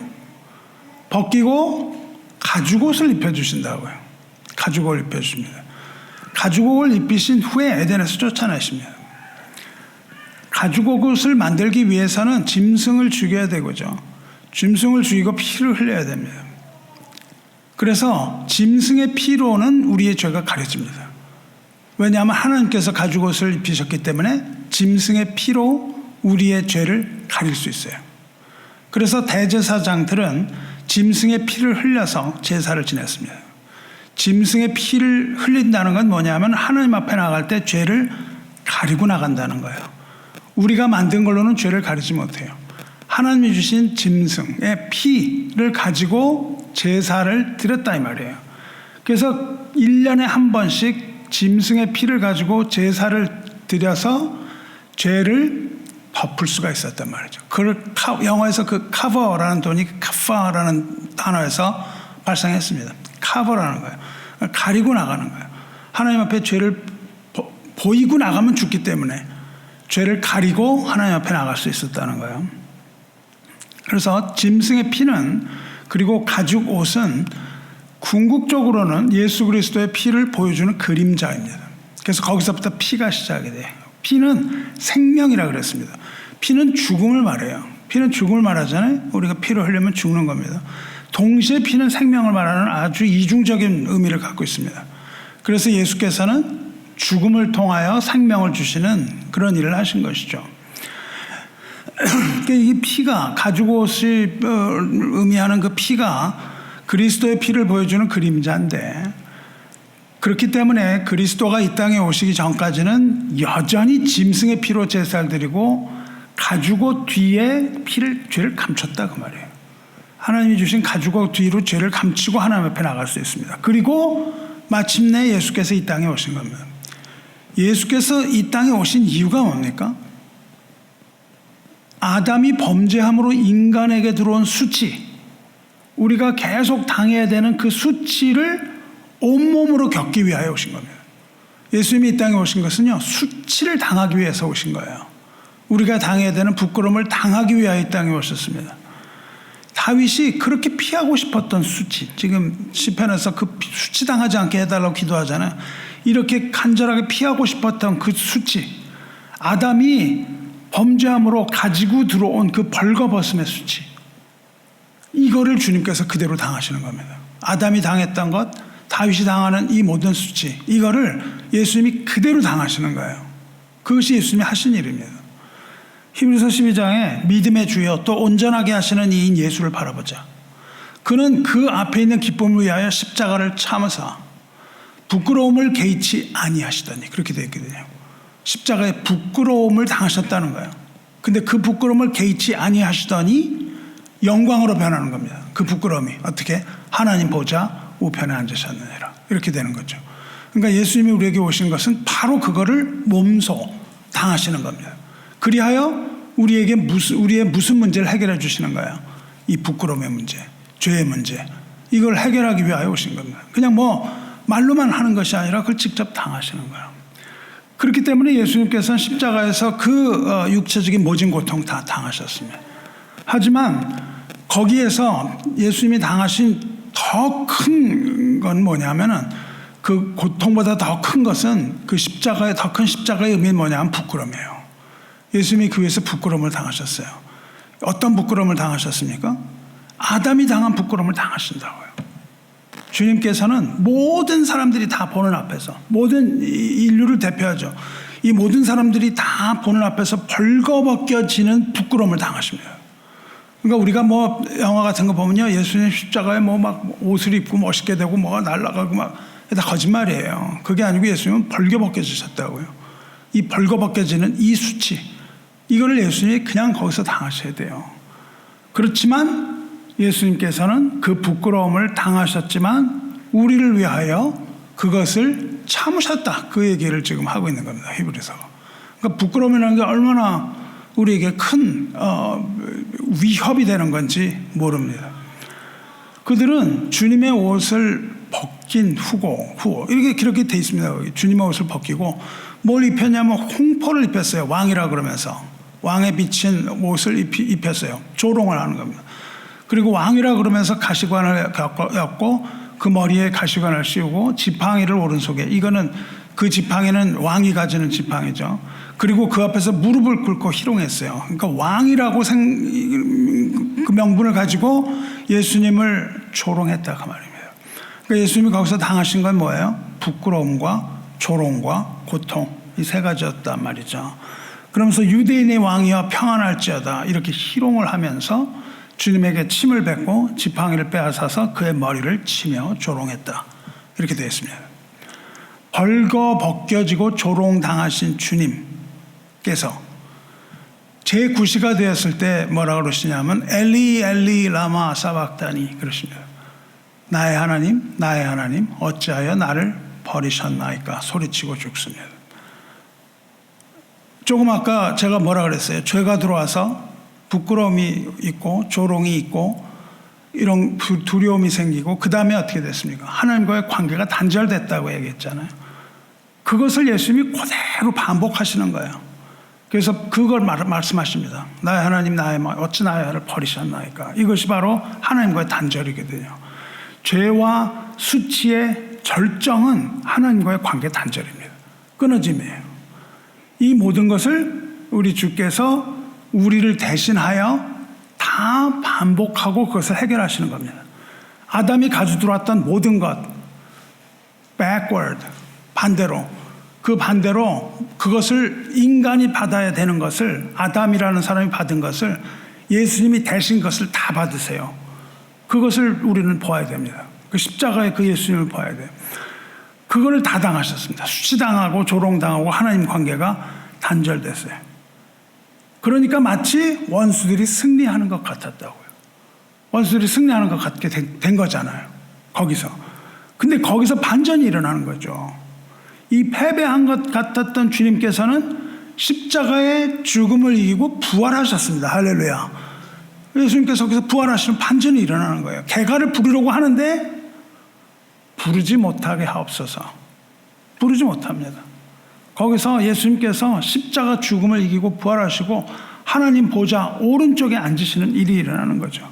벗기고 가죽옷을 입혀주신다고요. 가죽옷을 입혀주십니다. 가죽옷을 입히신 후에 에덴에서 쫓아내십니다. 가죽옷을 만들기 위해서는 짐승을 죽여야 되고죠. 짐승을 죽이고 피를 흘려야 됩니다. 그래서 짐승의 피로는 우리의 죄가 가려집니다. 왜냐하면 하나님께서 가죽옷을 입히셨기 때문에 짐승의 피로 우리의 죄를 가릴 수 있어요. 그래서 대제사장들은 짐승의 피를 흘려서 제사를 지냈습니다. 짐승의 피를 흘린다는 건 뭐냐면 하나님 앞에 나갈 때 죄를 가리고 나간다는 거예요. 우리가 만든 걸로는 죄를 가리지 못해요. 하나님이 주신 짐승의 피를 가지고 제사를 드렸다 이 말이에요. 그래서 1년에 한 번씩 짐승의 피를 가지고 제사를 드려서 죄를 덮을 수가 있었단 말이죠. 그걸 영어에서 그 cover라는 돈이 카파라는 단어에서 발생했습니다. cover라는 거예요. 가리고 나가는 거예요. 하나님 앞에 죄를 보이고 나가면 죽기 때문에 죄를 가리고 하나님 앞에 나갈 수 있었다는 거예요. 그래서 짐승의 피는 그리고 가죽 옷은 궁극적으로는 예수 그리스도의 피를 보여주는 그림자입니다. 그래서 거기서부터 피가 시작이 돼요. 피는 생명이라 그랬습니다. 피는 죽음을 말해요. 피는 죽음을 말하잖아요. 우리가 피를 흘리면 죽는 겁니다. 동시에 피는 생명을 말하는 아주 이중적인 의미를 갖고 있습니다. 그래서 예수께서는 죽음을 통하여 생명을 주시는 그런 일을 하신 것이죠. 이 피가 가죽옷이 의미하는 그 피가 그리스도의 피를 보여주는 그림자인데, 그렇기 때문에 그리스도가 이 땅에 오시기 전까지는 여전히 짐승의 피로 제사를 드리고 가죽옷 뒤에 죄를 감췄다 그 말이에요. 하나님이 주신 가죽옷 뒤로 죄를 감추고 하나님 앞에 나갈 수 있습니다. 그리고 마침내 예수께서 이 땅에 오신 겁니다. 예수께서 이 땅에 오신 이유가 뭡니까? 아담이 범죄함으로 인간에게 들어온 수치, 우리가 계속 당해야 되는 그 수치를 온몸으로 겪기 위하여 오신 겁니다. 예수님이 이 땅에 오신 것은요, 수치를 당하기 위해서 오신 거예요. 우리가 당해야 되는 부끄러움을 당하기 위하여 이 땅에 오셨습니다. 다윗이 그렇게 피하고 싶었던 수치, 지금 시편에서 그 수치 당하지 않게 해달라고 기도하잖아요. 이렇게 간절하게 피하고 싶었던 그 수치, 아담이 범죄함으로 가지고 들어온 그 벌거벗음의 수치, 이거를 주님께서 그대로 당하시는 겁니다. 아담이 당했던 것, 다윗이 당하는 이 모든 수치, 이거를 예수님이 그대로 당하시는 거예요. 그것이 예수님이 하신 일입니다. 히브리서 12장에 믿음의 주여 또 온전하게 하시는 이인 예수를 바라보자. 그는 그 앞에 있는 기쁨을 위하여 십자가를 참으사 부끄러움을 개의치 아니하시더니, 그렇게 되어 있거든요. 십자가에 부끄러움을 당하셨다는 거예요. 근데 그 부끄러움을 개의치 아니하시더니 영광으로 변하는 겁니다. 그 부끄러움이 어떻게? 하나님 보좌 우편에 앉으셨느니라, 이렇게 되는 거죠. 그러니까 예수님이 우리에게 오신 것은 바로 그거를 몸소 당하시는 겁니다. 그리하여 우리에게 우리의 무슨 문제를 해결해 주시는 거예요? 이 부끄러움의 문제, 죄의 문제, 이걸 해결하기 위하여 오신 겁니다. 그냥 말로만 하는 것이 아니라 그걸 직접 당하시는 거예요. 그렇기 때문에 예수님께서는 십자가에서 그 육체적인 모진 고통 다 당하셨습니다. 하지만 거기에서 예수님이 당하신 더 큰 건 뭐냐면은, 그 고통보다 더 큰 것은 그 십자가의, 더 큰 십자가의 의미는 뭐냐면 부끄러움이에요. 예수님이 그 위해서 부끄러움을 당하셨어요. 어떤 부끄러움을 당하셨습니까? 아담이 당한 부끄러움을 당하신다고요. 주님께서는 모든 사람들이 다 보는 앞에서, 모든 인류를 대표하죠. 이 모든 사람들이 다 보는 앞에서 벌거벗겨지는 부끄러움을 당하십니다. 그러니까 우리가 영화 같은 거 보면요, 예수님 십자가에 막 옷을 입고 멋있게 되고 날아가고 다 거짓말이에요. 그게 아니고 예수님은 벌거벗겨지셨다고요. 이 벌거벗겨지는 이 수치, 이거를 예수님이 그냥 거기서 당하셔야 돼요. 그렇지만 예수님께서는 그 부끄러움을 당하셨지만 우리를 위하여 그것을 참으셨다. 그 얘기를 지금 하고 있는 겁니다. 히브리서가. 그러니까 부끄러움이라는 게 얼마나 우리에게 큰 위협이 되는 건지 모릅니다. 그들은 주님의 옷을 벗긴 후고 이렇게 돼 있습니다. 주님의 옷을 벗기고 뭘 입혔냐면 홍포를 입혔어요. 왕이라 그러면서 왕에 비친 옷을 입혔어요. 조롱을 하는 겁니다. 그리고 왕이라 그러면서 가시관을 엮고 그 머리에 가시관을 씌우고 지팡이를 오른손에, 이거는 그 지팡이는 왕이 가지는 지팡이죠. 그리고 그 앞에서 무릎을 꿇고 희롱했어요. 그러니까 왕이라고 그 명분을 가지고 예수님을 조롱했다 그 말입니다. 그러니까 예수님이 거기서 당하신 건 뭐예요? 부끄러움과 조롱과 고통, 이 세 가지였단 말이죠. 그러면서 유대인의 왕이여 평안할지어다 이렇게 희롱을 하면서 주님에게 침을 뱉고 지팡이를 빼앗아서 그의 머리를 치며 조롱했다. 이렇게 되어 있습니다. 벌거 벗겨지고 조롱당하신 주님께서 제9시가 되었을 때 뭐라고 그러시냐면 엘리 엘리 라마 사박다니 그러십니다. 나의 하나님 어찌하여 나를 버리셨나이까 소리치고 죽습니다. 조금 아까 제가 뭐라 그랬어요? 죄가 들어와서 부끄러움이 있고 조롱이 있고 이런 두려움이 생기고 그 다음에 어떻게 됐습니까? 하나님과의 관계가 단절됐다고 얘기했잖아요. 그것을 예수님이 그대로 반복하시는 거예요. 그래서 그걸 말씀하십니다. 나의 하나님 어찌 나를 버리셨나이까. 이것이 바로 하나님과의 단절이거든요. 죄와 수치의 절정은 하나님과의 관계 단절입니다. 끊어짐이에요. 이 모든 것을 우리 주께서 우리를 대신하여 다 반복하고 그것을 해결하시는 겁니다. 아담이 가지고 들어왔던 모든 것, backward, 반대로, 그 반대로 그것을 인간이 받아야 되는 것을, 아담이라는 사람이 받은 것을 예수님이 대신 것을 다 받으세요. 그것을 우리는 보아야 됩니다. 그 십자가의 그 예수님을 보아야 돼요. 그거를 다 당하셨습니다. 수치당하고 조롱당하고 하나님 관계가 단절됐어요. 그러니까 마치 원수들이 승리하는 것 같았다고요. 원수들이 승리하는 것 같게 된 거잖아요. 거기서. 근데 거기서 반전이 일어나는 거죠. 이 패배한 것 같았던 주님께서는 십자가의 죽음을 이기고 부활하셨습니다. 할렐루야. 예수님께서 거기서 부활하시는 반전이 일어나는 거예요. 개가를 부르려고 하는데 부르지 못하게 하옵소서. 부르지 못합니다. 거기서 예수님께서 십자가 죽음을 이기고 부활하시고 하나님 보좌 오른쪽에 앉으시는 일이 일어나는 거죠.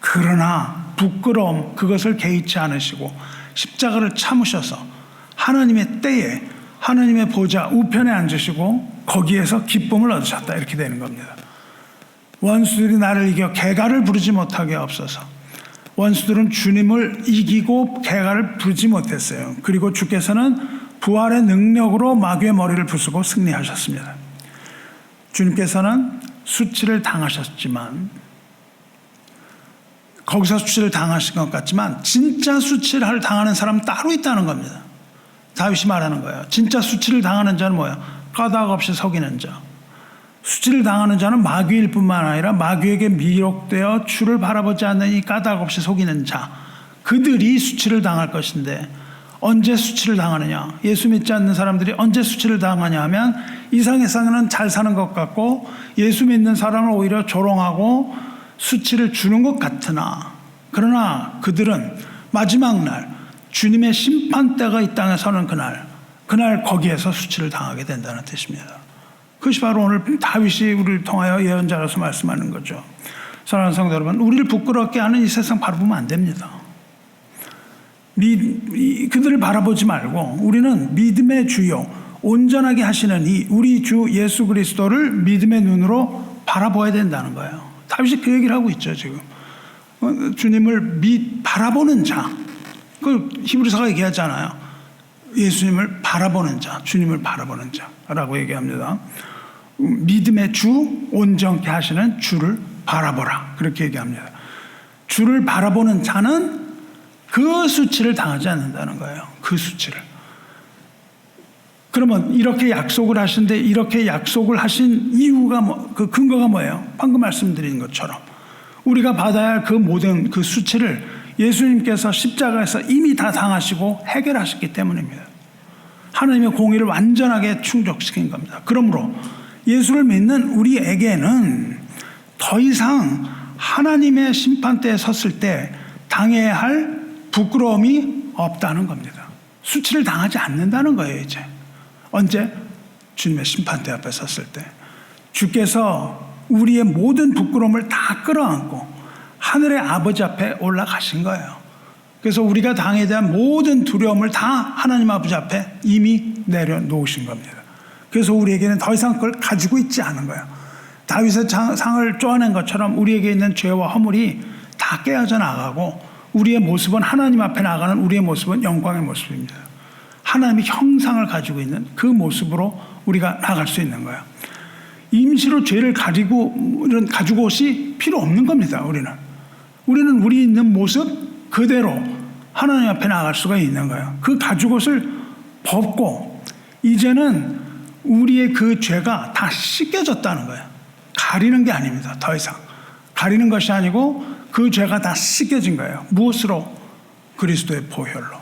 그러나 부끄러움 그것을 개의치 않으시고 십자가를 참으셔서 하나님의 때에 하나님의 보좌 우편에 앉으시고 거기에서 기쁨을 얻으셨다. 이렇게 되는 겁니다. 원수들이 나를 이겨 개가를 부르지 못하게 하옵소서. 원수들은 주님을 이기고 개가를 부르지 못했어요. 그리고 주께서는 부활의 능력으로 마귀의 머리를 부수고 승리하셨습니다. 주님께서는 수치를 당하셨지만, 거기서 수치를 당하신 것 같지만 진짜 수치를 당하는 사람은 따로 있다는 겁니다. 다윗이 말하는 거예요. 진짜 수치를 당하는 자는 뭐예요? 까닭 없이 속이는 자. 수치를 당하는 자는 마귀일 뿐만 아니라 마귀에게 미혹되어 주를 바라보지 않는 이 까닭 없이 속이는 자. 그들이 수치를 당할 것인데 언제 수치를 당하느냐? 예수 믿지 않는 사람들이 언제 수치를 당하냐 하면 이 세상에는 잘 사는 것 같고 예수 믿는 사람을 오히려 조롱하고 수치를 주는 것 같으나, 그러나 그들은 마지막 날 주님의 심판대가 이 땅에 서는 그날 거기에서 수치를 당하게 된다는 뜻입니다. 그것이 바로 오늘 다윗이 우리를 통하여 예언자로서 말씀하는 거죠. 사랑하는 성도 여러분, 우리를 부끄럽게 하는 이 세상 바라보면 안 됩니다. 그들을 바라보지 말고 우리는 믿음의 주요 온전하게 하시는 이 우리 주 예수 그리스도를 믿음의 눈으로 바라봐야 된다는 거예요. 다윗이 그 얘기를 하고 있죠. 지금 주님을 바라보는 자, 그 히브리서가 얘기하잖아요. 예수님을 바라보는 자, 주님을 바라보는 자라고 얘기합니다. 믿음의 주 온전케 하시는 주를 바라보라, 그렇게 얘기합니다. 주를 바라보는 자는 그 수치를 당하지 않는다는 거예요. 그 수치를. 그러면 이렇게 약속을 하신데, 이렇게 약속을 하신 이유가 그 근거가 뭐예요? 방금 말씀드린 것처럼 우리가 받아야 할 그 모든 그 수치를 예수님께서 십자가에서 이미 다 당하시고 해결하셨기 때문입니다. 하나님의 공의를 완전하게 충족시킨 겁니다. 그러므로 예수를 믿는 우리에게는 더 이상 하나님의 심판대에 섰을 때 당해야 할 부끄러움이 없다는 겁니다. 수치를 당하지 않는다는 거예요. 이제 언제? 주님의 심판대 앞에 섰을 때 주께서 우리의 모든 부끄러움을 다 끌어안고 하늘의 아버지 앞에 올라가신 거예요. 그래서 우리가 당에 대한 모든 두려움을 다 하나님 아버지 앞에 이미 내려놓으신 겁니다. 그래서 우리에게는 더 이상 그걸 가지고 있지 않은 거예요. 다윗의 상을 쪼아낸 것처럼 우리에게 있는 죄와 허물이 다 깨어져 나가고 우리의 모습은 하나님 앞에 나가는 우리의 모습은 영광의 모습입니다. 하나님의 형상을 가지고 있는 그 모습으로 우리가 나갈 수 있는 거예요. 임시로 죄를 가지고 옷이 필요 없는 겁니다. 우리는 우리 있는 모습 그대로 하나님 앞에 나갈 수가 있는 거예요. 그 가죽옷을 벗고 이제는 우리의 그 죄가 다 씻겨졌다는 거예요. 가리는 게 아닙니다. 더 이상 가리는 것이 아니고 그 죄가 다 씻겨진 거예요. 무엇으로? 그리스도의 보혈로.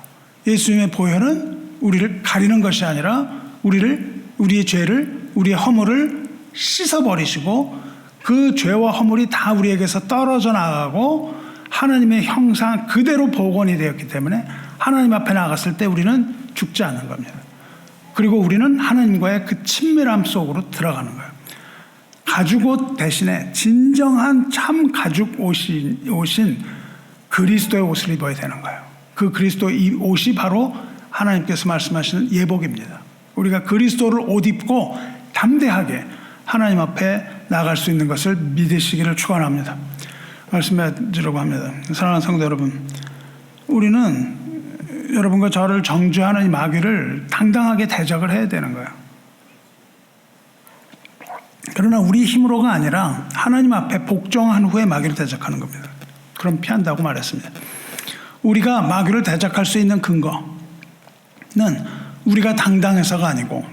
예수님의 보혈은 우리를 가리는 것이 아니라 우리의 죄를, 우리의 허물을 씻어버리시고 그 죄와 허물이 다 우리에게서 떨어져 나가고 하나님의 형상 그대로 복원이 되었기 때문에 하나님 앞에 나갔을 때 우리는 죽지 않는 겁니다. 그리고 우리는 하나님과의 그 친밀함 속으로 들어가는 거예요. 가죽옷 대신에 진정한 참 가죽 옷인 그리스도의 옷을 입어야 되는 거예요. 그 그리스도의 옷이 바로 하나님께서 말씀하시는 예복입니다. 우리가 그리스도를 옷 입고 담대하게 하나님 앞에 나갈 수 있는 것을 믿으시기를 축원합니다. 말씀해 주려고 합니다. 사랑하는 성도 여러분, 우리는 여러분과 저를 정죄하는 이 마귀를 당당하게 대적을 해야 되는 거예요. 그러나 우리 힘으로가 아니라 하나님 앞에 복종한 후에 마귀를 대적하는 겁니다. 그럼 피한다고 말했습니다. 우리가 마귀를 대적할 수 있는 근거는 우리가 당당해서가 아니고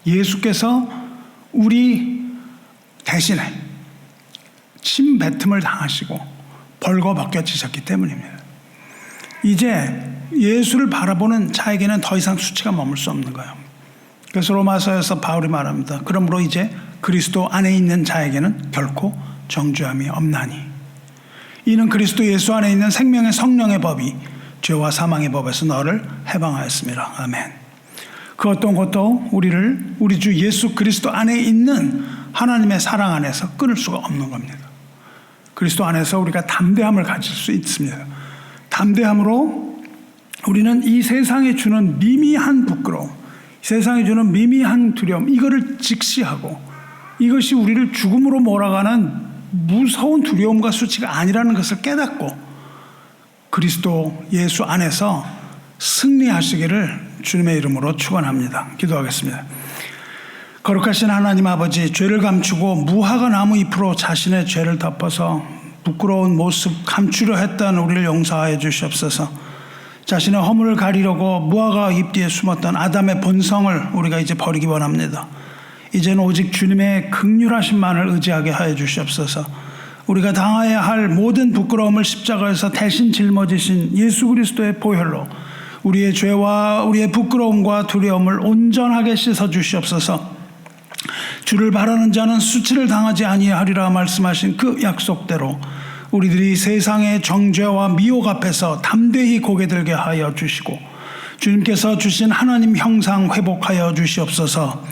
예수께서 우리 대신에 침뱉음을 당하시고 벌거벗겨지셨기 때문입니다. 이제 예수를 바라보는 자에게는 더 이상 수치가 머물 수 없는 거예요. 그래서 로마서에서 바울이 말합니다. 그러므로 이제 그리스도 안에 있는 자에게는 결코 정죄함이 없나니 이는 그리스도 예수 안에 있는 생명의 성령의 법이 죄와 사망의 법에서 너를 해방하였습니다. 아멘. 그 어떤 것도 우리 주 예수 그리스도 안에 있는 하나님의 사랑 안에서 끊을 수가 없는 겁니다. 그리스도 안에서 우리가 담대함을 가질 수 있습니다. 담대함으로 우리는 이 세상에 주는 미미한 부끄러움, 세상에 주는 미미한 두려움, 이거를 직시하고 이것이 우리를 죽음으로 몰아가는 무서운 두려움과 수치가 아니라는 것을 깨닫고 그리스도 예수 안에서 승리하시기를 주님의 이름으로 축원합니다. 기도하겠습니다. 거룩하신 하나님 아버지, 죄를 감추고 무화과 나무 잎으로 자신의 죄를 덮어서 부끄러운 모습 감추려 했던 우리를 용서하여 주시옵소서. 자신의 허물을 가리려고 무화과 잎 뒤에 숨었던 아담의 본성을 우리가 이제 버리기 원합니다. 이제는 오직 주님의 긍휼하심만을 의지하게 하여 주시옵소서. 우리가 당해야 할 모든 부끄러움을 십자가에서 대신 짊어지신 예수 그리스도의 보혈로 우리의 죄와 우리의 부끄러움과 두려움을 온전하게 씻어 주시옵소서. 주를 바라는 자는 수치를 당하지 아니하리라 말씀하신 그 약속대로 우리들이 세상의 정죄와 미혹 앞에서 담대히 고개 들게 하여 주시고 주님께서 주신 하나님 형상 회복하여 주시옵소서.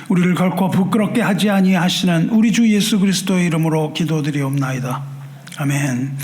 우리를 결코 부끄럽게 하지 아니하시는 우리 주 예수 그리스도의 이름으로 기도드리옵나이다. 아멘.